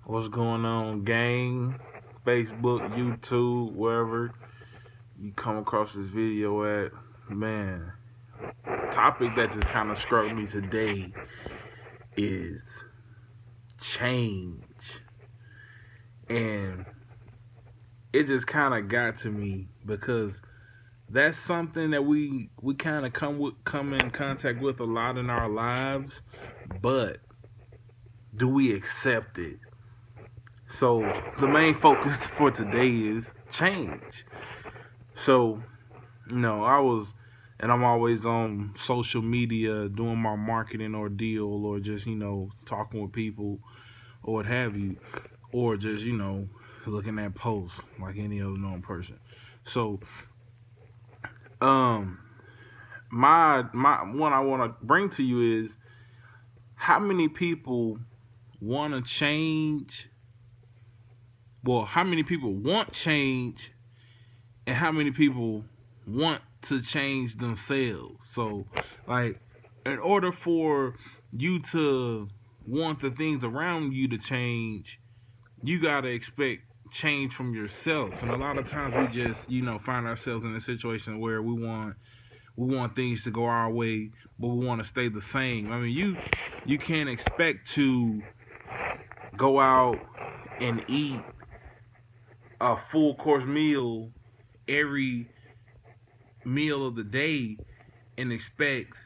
What's going on, gang? Facebook, YouTube, wherever you come across this video at. Man, topic that just kind of struck me today is change. And it just kind of got to me because that's something that we kind of come in contact with a lot in our lives, but do we accept it? So the main focus for today is change. So, I'm always on social media doing my marketing ordeal or just, talking with people or what have you, or just, looking at posts like any other known person. So, um, my one I want to bring to you is how many people want to change. Well, how many people want change, and how many people want to change themselves? So, like, in order for you to want the things around you to change, you gotta expect change from yourself. And a lot of times we just, find ourselves in a situation where we want things to go our way, but we want to stay the same. I mean, you can't expect to go out and eat a full course meal every meal of the day and expect,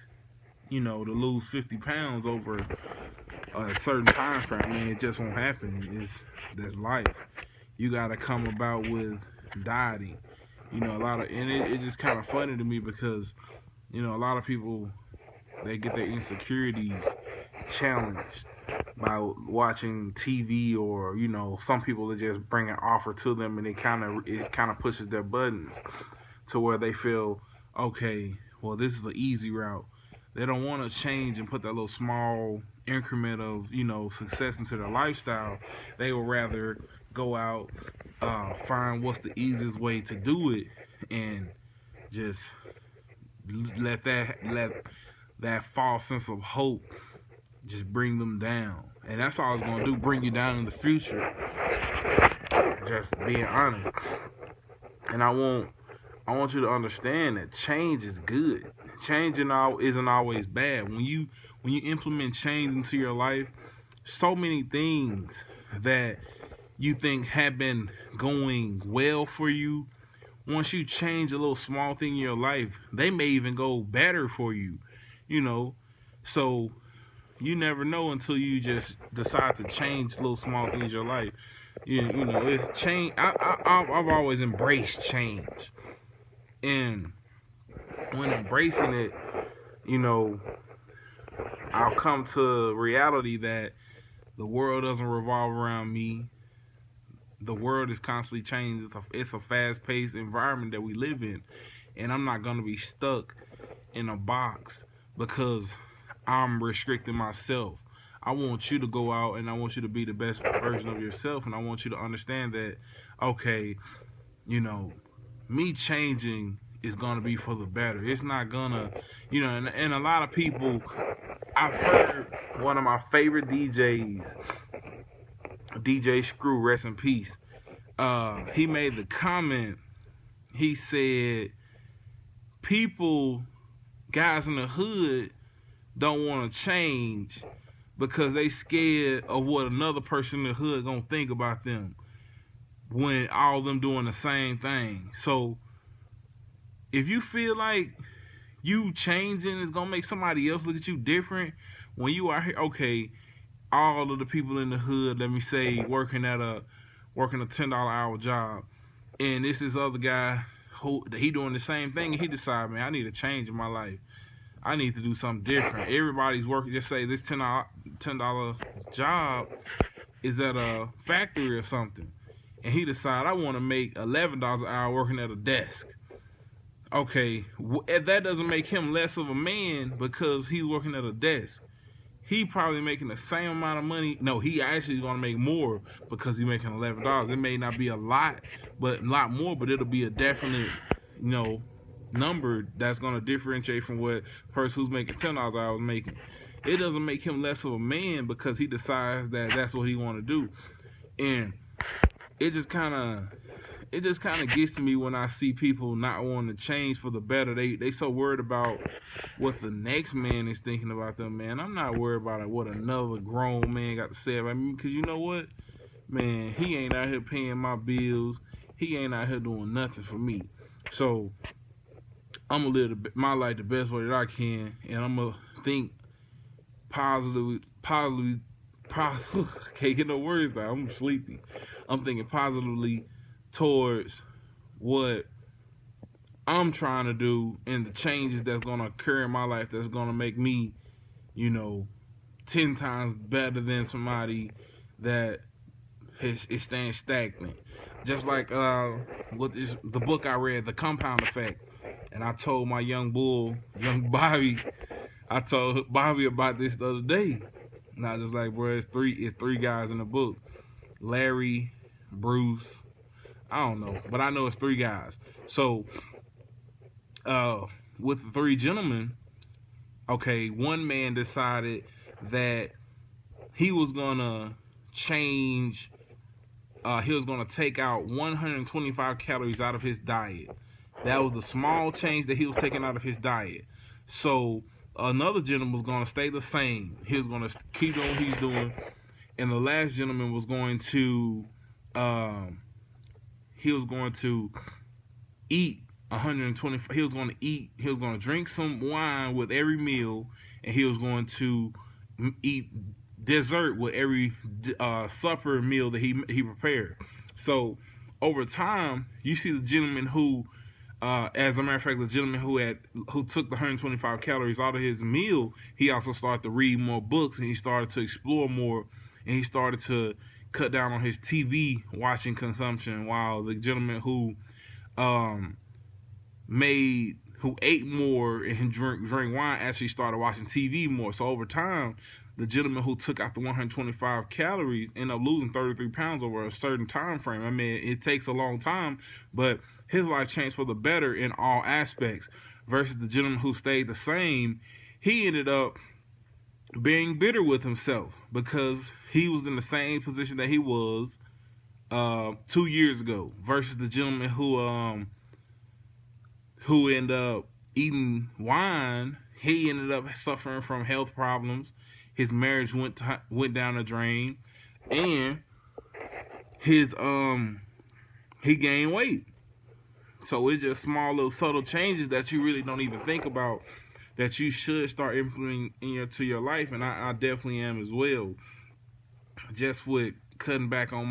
to lose 50 pounds over a certain time frame. I mean, it just won't happen. That's life. You gotta come about with dieting. It's just kind of funny to me because, a lot of people, they get their insecurities challenged by watching TV, or some people that just bring an offer to them, and it kind of pushes their buttons to where they feel, okay, well, this is an easy route. They don't want to change and put that little small increment of success into their lifestyle. They would rather go out, find what's the easiest way to do it, and just let that false sense of hope just bring them down. And that's all it's gonna do, bring you down in the future. Just being honest. And I want you to understand that change is good. Change isn't always bad. When you implement change into your life, so many things that you think have been going well for you, once you change a little small thing in your life, they may even go better for you. So you never know until you just decide to change little small things in your life. It's change. I've always embraced change, and when embracing it, I'll come to reality that the world doesn't revolve around me. The world is constantly changing. It's a fast-paced environment that we live in, and I'm not gonna be stuck in a box because I'm restricting myself. I want you to go out and I want you to be the best version of yourself, and I want you to understand that, okay, me changing is gonna be for the better. It's not gonna, and a lot of people, I've heard one of my favorite DJs, DJ Screw, rest in peace. He made the comment. He said, guys in the hood don't want to change because they scared of what another person in the hood gonna think about them when all of them doing the same thing. So if you feel like you changing is gonna make somebody else look at you different, when you are here, okay, all of the people in the hood, let me say, working a $10 hour job, and this other guy who he doing the same thing, and he decide, man, I need a change in my life. I need to do something different. Everybody's working. Just say this $10 job is at a factory or something, and he decide, I want to make $11 an hour working at a desk. Okay, that doesn't make him less of a man because he's working at a desk. He probably making the same amount of money. No, he actually gonna make more because he's making $11. It may not be a lot more, but it'll be a definite, number that's gonna differentiate from what person who's making $10 an hour is making. It doesn't make him less of a man because he decides that that's what he want to do. And it just kind of gets to me when I see people not wanting to change for the better. They so worried about what the next man is thinking about them. Man, I'm not worried about what another grown man got to say about me, because you know what, man, he ain't out here paying my bills. He ain't out here doing nothing for me. So I'm gonna live my life the best way that I can, and I'm gonna think positively. Can't get no words out. I'm sleepy. I'm thinking positively towards what I'm trying to do and the changes that's gonna occur in my life that's gonna make me, 10 times better than somebody that is staying stagnant. Just like the book I read, The Compound Effect, and I told my young Bobby, I told Bobby about this the other day. And I was just like, bro, it's three guys in the book. Larry, Bruce, I don't know, but I know it's three guys. So, with the three gentlemen, okay, one man decided that he was gonna change. He was gonna take out 125 calories out of his diet. That was the small change that he was taking out of his diet. So another gentleman was gonna stay the same. He was gonna keep doing what he's doing, and the last gentleman was going to, he was going to eat 120. He was going to eat. He was going to drink some wine with every meal, and he was going to eat dessert with every supper meal that he prepared. So over time, you see the gentleman who, as a matter of fact, the gentleman who took the 125 calories out of his meal, he also started to read more books, and he started to explore more, and he started to cut down on his TV watching consumption. While the gentleman who ate more and drank wine actually started watching TV more. So over time, the gentleman who took out the 125 calories ended up losing 33 pounds over a certain time frame. I mean, it takes a long time, but his life changed for the better in all aspects. Versus the gentleman who stayed the same, he ended up being bitter with himself because he was in the same position that he was 2 years ago. Versus the gentleman who ended up eating wine, he ended up suffering from health problems. His marriage went down the drain, and his he gained weight. So it's just small little subtle changes that you really don't even think about that you should start implementing into your life, and I definitely am as well. Just with cutting back on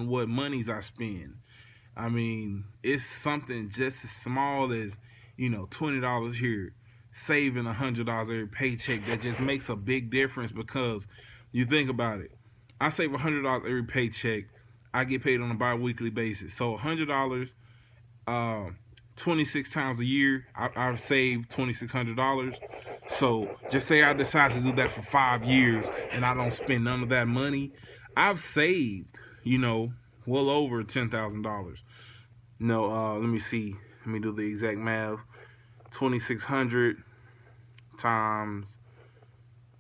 what monies I spend. I mean, it's something just as small as, $20 here, saving $100 every paycheck that just makes a big difference because you think about it. I save $100 every paycheck. I get paid on a bi-weekly basis. So $100, 26 times a year, I've saved $2,600. So just say I decide to do that for 5 years and I don't spend none of that money. I've saved, well over $10,000. No, let me see. Let me do the exact math. 2,600 times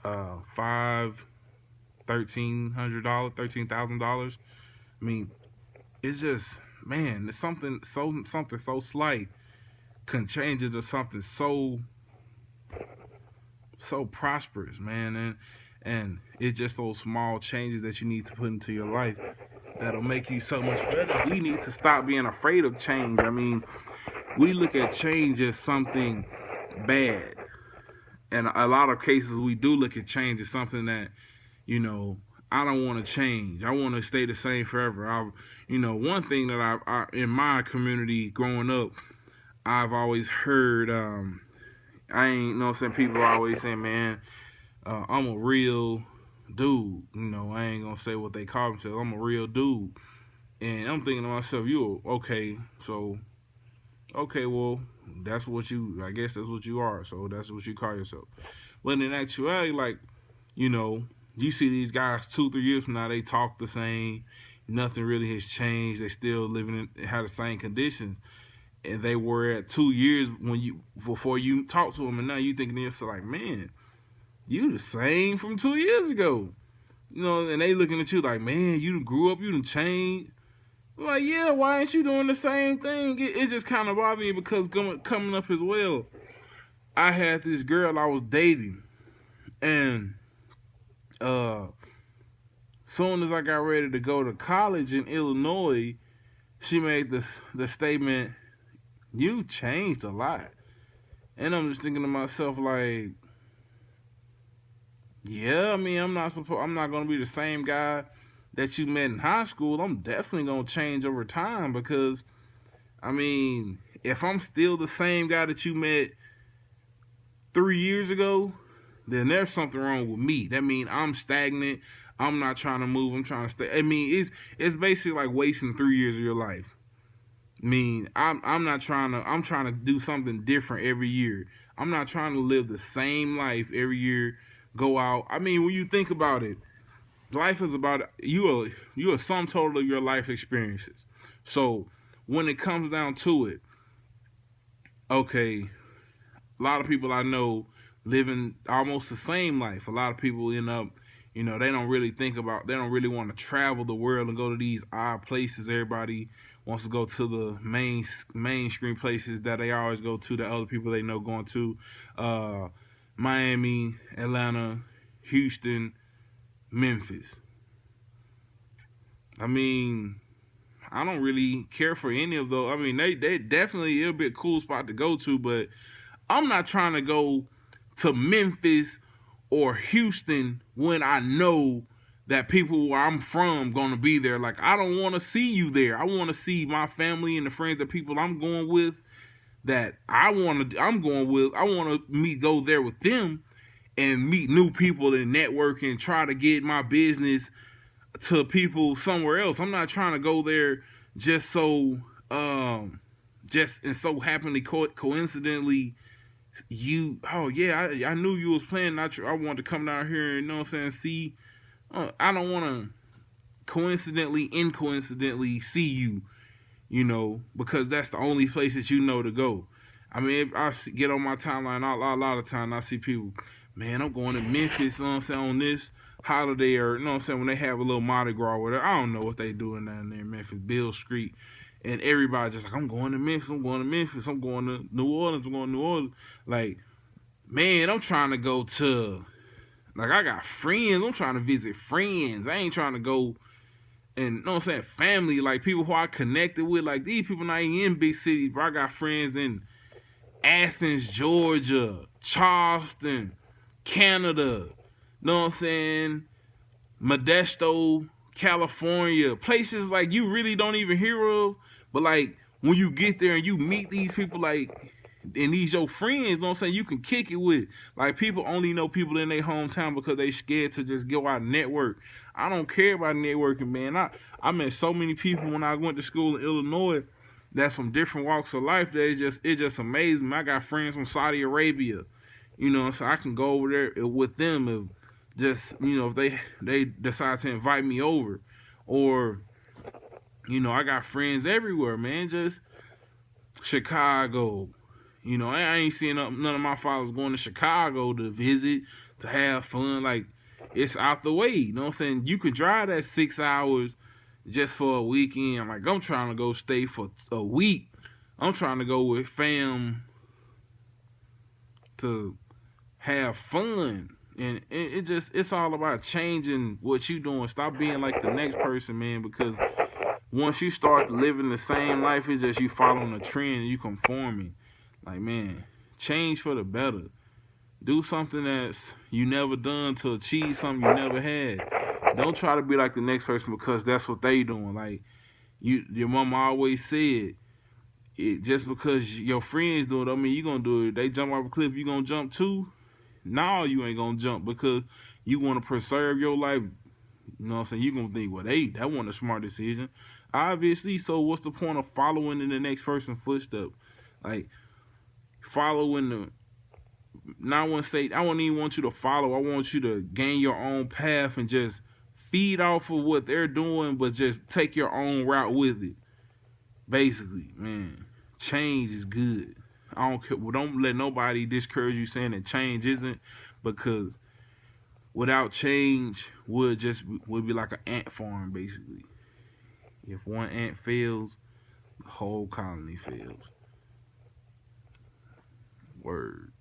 5, $1,300, $13,000. I mean, it's just, man, it's something so slight can change it to something so prosperous, man. And it's just those small changes that you need to put into your life that'll make you so much better. We need to stop being afraid of change. I mean, we look at change as something bad. And a lot of cases we do look at change as something that, I don't want to change. I want to stay the same forever. One thing that I in my community growing up, I've always heard, I ain't know some people always saying, man, I'm a real dude. I ain't gonna say what they call themselves. I'm a real dude. And I'm thinking to myself, okay, well, I guess that's what you are. So that's what you call yourself. But in actuality, like, you see these guys 2-3 years from now, they talk the same. Nothing really has changed. They still have the same conditions. And they were at 2 years before you talk to them, and now you thinking to yourself like, man, you the same from 2 years ago. And they looking at you like, man, you done grew up, you done changed. I'm like, yeah, why ain't you doing the same thing? It just kind of bothered me because coming up as well, I had this girl I was dating, and uh, soon as I got ready to go to college in Illinois, she made the statement, "You changed a lot," and I'm just thinking to myself like, yeah, I mean, I'm not gonna be the same guy that you met in high school. I'm definitely gonna change over time because, I mean, if I'm still the same guy that you met 3 years ago, then there's something wrong with me. That means I'm stagnant. I'm not trying to move. I'm trying to stay. I mean, it's basically like wasting 3 years of your life. I mean, I'm not trying to. I'm trying to do something different every year. I'm not trying to live the same life every year. Go out. I mean, when you think about it, life is about you are sum total of your life experiences. So when it comes down to it, okay, a lot of people I know living almost the same life. A lot of people end up, they don't really they don't really want to travel the world and go to these odd places. Everybody wants to go to the mainstream places that they always go to, that other people they know going to. Uh, Miami, Atlanta, Houston, Memphis. I mean, I don't really care for any of those. I mean, they definitely it'll be a cool spot to go to, but I'm not trying to go to Memphis or Houston when I know that people where I'm from gonna be there. Like, I don't want to see you there. I want to see my family and the friends, the people I'm going with, that I'm going with. I want to go there with them and meet new people and network and try to get my business to people somewhere else. I'm not trying to go there just so just and so happenly coincidentally oh yeah, I knew you was playing. I wanted to come down here and, what I'm saying, see. I don't want to incoincidentally see you, because that's the only place that to go. I mean, if I get on my timeline, a lot of time I see people, man, I'm going to Memphis, you know what I'm saying, on this holiday, or, you know what I'm saying, when they have a little Mardi Gras or whatever. I don't know what they doing down there in Memphis, Bill Street. And everybody just like, I'm going to Memphis, I'm going to Memphis, I'm going to New Orleans, I'm going to New Orleans. Like, man, I'm trying to go to, like, I got friends, I'm trying to visit friends. I ain't trying to go and, you know what I'm saying, family, like people who I connected with. Like, these people not even in big cities, but I got friends in Athens, Georgia, Charleston, Canada, you know what I'm saying, Modesto, California, places like you really don't even hear of, but like when you get there and you meet these people, like, and these your friends, you know what I'm saying, you can kick it with. Like, people only know people in their hometown because they scared to just go out and network. I don't care about networking, man. I met so many people when I went to school in Illinois that's from different walks of life that it just amazed me. I got friends from Saudi Arabia, so I can go over there with them if just, if they decide to invite me over. Or, I got friends everywhere, man. Just Chicago. I ain't seeing none of my fathers going to Chicago to visit, to have fun. Like, it's out the way. You know what I'm saying? You can drive that 6 hours just for a weekend. Like, I'm trying to go stay for a week. I'm trying to go with fam to have fun. And it's all about changing what you doing. Stop being like the next person, man, because once you start living the same life, it's just you following a trend and you conforming. Like, man, change for the better. Do something that's you never done to achieve something you never had. Don't try to be like the next person because that's what they doing. Like, your mama always said, just because your friends do it, I mean, you gonna do it. They jump off a cliff, you gonna jump too? No, you ain't gonna jump because you want to preserve your life. You know what I'm saying? You gonna think, well, that wasn't a smart decision. Obviously, so what's the point of following in the next person's footsteps? Like, following the, not want to say, I wouldn't even want you to follow. I want you to gain your own path and just feed off of what they're doing, but just take your own route with it. Basically, man, change is good. I don't care. Well, don't let nobody discourage you saying that change isn't, because without change would be like an ant farm basically. If one ant fails, the whole colony fails. Word.